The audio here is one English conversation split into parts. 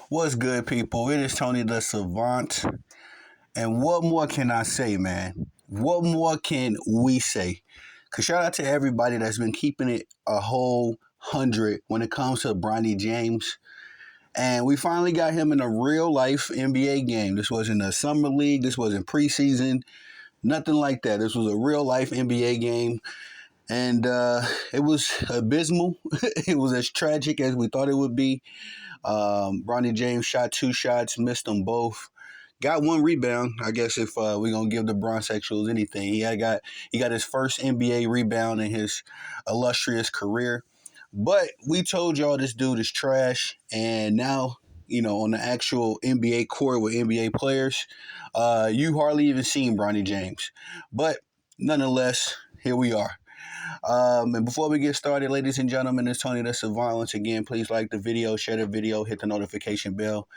What's good, people? It is Tony the Savant. And what more can I say, man? What more can we say? Because shout out to everybody that's been keeping it a whole hundred when it comes to Bronny James. And we finally got him in a real life NBA game. This wasn't a summer league, this wasn't preseason, nothing like that. This was a real life NBA game. And it was abysmal. It was as tragic as we thought it would be. Bronny James shot two shots, missed them both. Got one rebound. I guess if we're gonna give the Bronsexuals anything, he got his first NBA rebound in his illustrious career. But we told y'all this dude is trash, and now on the actual NBA court with NBA players, you hardly even seen Bronny James. But nonetheless, here we are. And before we get started, ladies and gentlemen, it's Tony the Savant. Once again, please like the video, share the video, hit the notification bell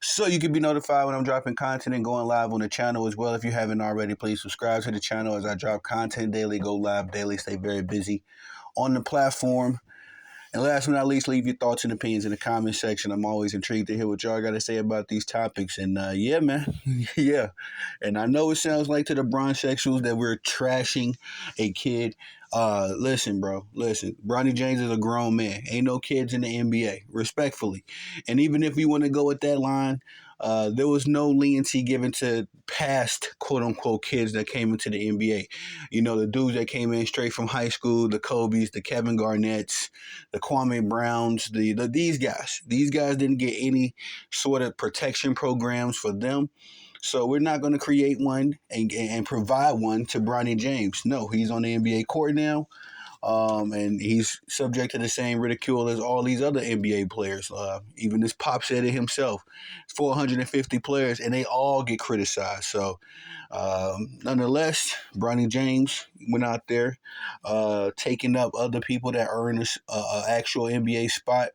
so you can be notified when I'm dropping content and going live on the channel as well. If you haven't already, please subscribe to the channel as I drop content daily, go live daily, stay very busy on the platform. And last but not least, leave your thoughts and opinions in the comment section. I'm always intrigued to hear what y'all got to say about these topics. And yeah, man, yeah. And I know it sounds like to the Bronsexuals that we're trashing a kid. Listen, bro, listen. Bronny James is a grown man. Ain't no kids in the NBA, respectfully. And even if you want to go with that line, there was no leniency given to past quote unquote kids that came into the NBA. The dudes that came in straight from high school, the Kobe's, the Kevin Garnett's, the Kwame Browns, these guys. These guys didn't get any sort of protection programs for them. So we're not going to create one and provide one to Bronny James. No, he's on the NBA court now. And he's subject to the same ridicule as all these other NBA players. Even this Pop said it himself. 450 players, and they all get criticized. So, nonetheless, Bronny James went out there, taking up other people that earn a actual NBA spot,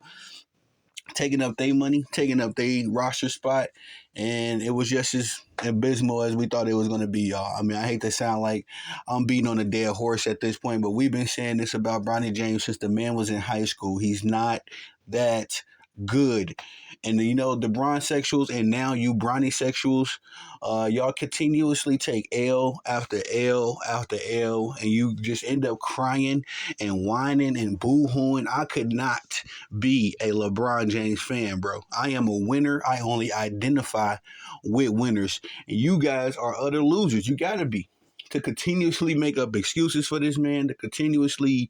taking up their money, taking up their roster spot, and it was just as abysmal as we thought it was going to be, y'all. I mean, I hate to sound like I'm beating on a dead horse at this point, but we've been saying this about Bronny James since the man was in high school. He's not that good. And the Bronsexuals and now you Bronny sexuals, y'all continuously take L after L after L, and you just end up crying and whining and boo-hooing. I could not be a LeBron James fan, bro. I am a winner. I only identify with winners. And you guys are utter losers. You gotta be. To continuously make up excuses for this man, to continuously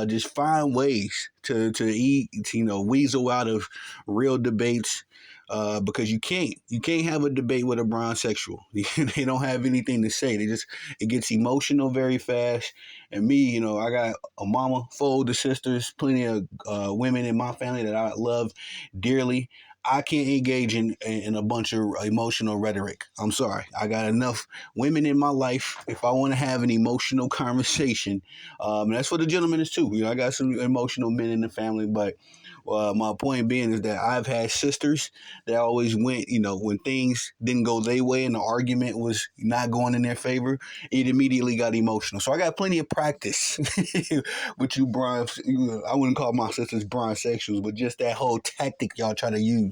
just find ways to weasel out of real debates, because you can't have a debate with a bronsexual. They don't have anything to say. It gets emotional very fast. And me, I got a mama, 4 older sisters, plenty of women in my family that I love dearly. I can't engage in a bunch of emotional rhetoric. I'm sorry. I got enough women in my life. If I want to have an emotional conversation, and that's for the gentlemen is too. I got some emotional men in the family, but my point being is that I've had sisters that always went, when things didn't go their way and the argument was not going in their favor, it immediately got emotional. So I got plenty of practice with you, bronze. I wouldn't call my sisters bronze sexuals, but just that whole tactic y'all try to use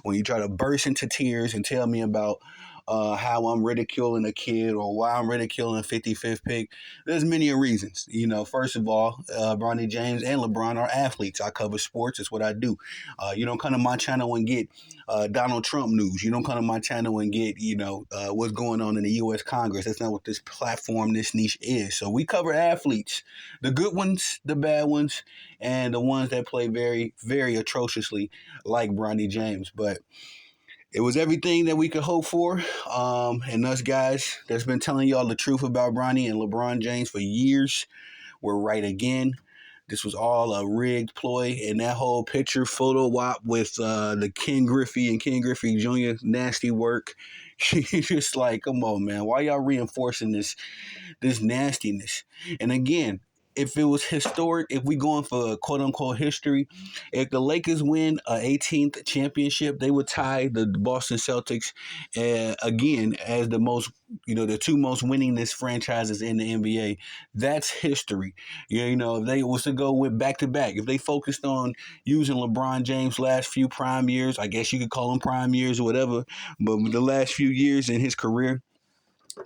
when you try to burst into tears and tell me about how I'm ridiculing a kid or why I'm ridiculing a 55th pick. There's many reasons. First of all, Bronny James and LeBron are athletes. I cover sports. It's what I do. You don't come to my channel and get Donald Trump news. You don't come to my channel and get, what's going on in the U.S. Congress. That's not what this platform, this niche is. So we cover athletes, the good ones, the bad ones, and the ones that play very, very atrociously like Bronny James. But it was everything that we could hope for. And us guys that's been telling y'all the truth about Bronny and LeBron James for years, we're right again. This was all a rigged ploy, and that whole picture photo op with the Ken Griffey and Ken Griffey Jr. nasty work. Just like, come on, man, why y'all reinforcing this nastiness? And again, if it was historic, if we going for quote unquote history, if the Lakers win a 18th championship, they would tie the Boston Celtics again as the most, the two most winningest franchises in the NBA. That's history. If they was to go with back to back, if they focused on using LeBron James' last few prime years, I guess you could call them prime years or whatever, but the last few years in his career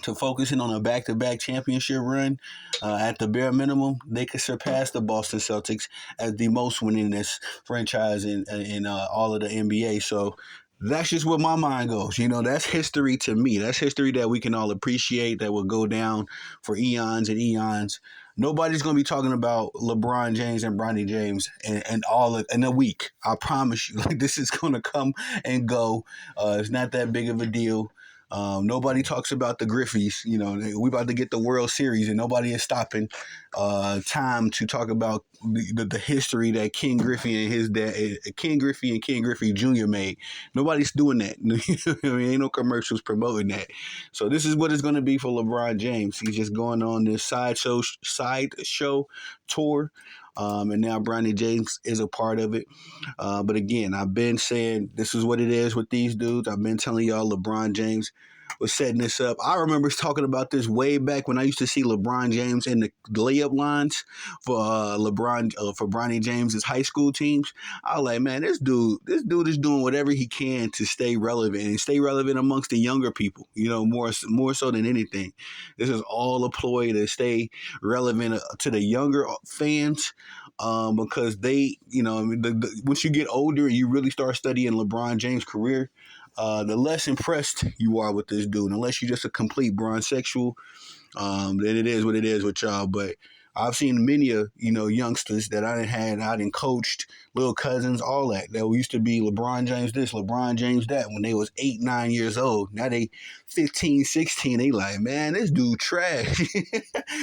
to focusing on a back-to-back championship run, at the bare minimum, they could surpass the Boston Celtics as the most winningest franchise in all of the NBA. So that's just where my mind goes. That's history to me. That's history that we can all appreciate. That will go down for eons and eons. Nobody's gonna be talking about LeBron James and Bronny James and in a week. I promise you. Like this is gonna come and go. It's not that big of a deal. Nobody talks about the Griffies. We about to get the World Series, and nobody is stopping time to talk about the history that Ken Griffey and his dad, Ken Griffey and Ken Griffey Jr. made. Nobody's doing that. I mean, ain't no commercials promoting that. So this is what it's going to be for LeBron James. He's just going on this sideshow tour. And now Bronny James is a part of it. But again, I've been saying this is what it is with these dudes. I've been telling y'all LeBron James was setting this up. I remember talking about this way back when I used to see LeBron James in the layup lines for for Bronny James's high school teams. I was like, man, this dude is doing whatever he can to stay relevant and stay relevant amongst the younger people. More so than anything, this is all a ploy to stay relevant to the younger fans. Because they, once you get older and you really start studying LeBron James' career, the less impressed you are with this dude, unless you're just a complete bronzexual, then it is what it is with y'all. But I've seen many of youngsters that I didn't coached, little cousins, all that used to be LeBron James this, LeBron James that when they was 8, 9 years old. Now they 15, 16. They like, man, this dude trash.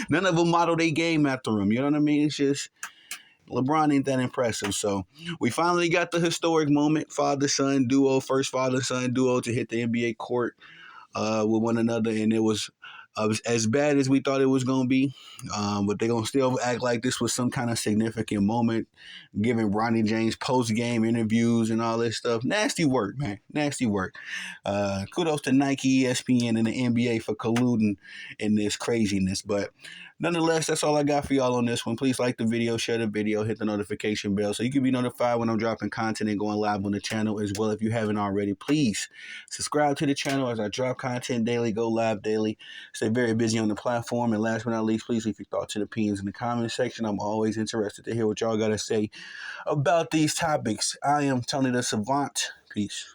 None of them model their game after him. You know what I mean? It's just LeBron ain't that impressive. So we finally got the historic moment, father-son duo, first father-son duo to hit the NBA court with one another, and it was as bad as we thought it was going to be. But they're going to still act like this was some kind of significant moment, giving Bronny James post-game interviews and all this stuff. Nasty work, man. Nasty work. Kudos to Nike, ESPN, and the NBA for colluding in this craziness. But nonetheless, that's all I got for y'all on this one. Please like the video, share the video, hit the notification bell so you can be notified when I'm dropping content and going live on the channel as well. If you haven't already, please subscribe to the channel as I drop content daily, go live daily. Stay very busy on the platform. And last but not least, please leave your thoughts and opinions in the comment section. I'm always interested to hear what y'all got to say about these topics. I am Tony the Savant. Peace.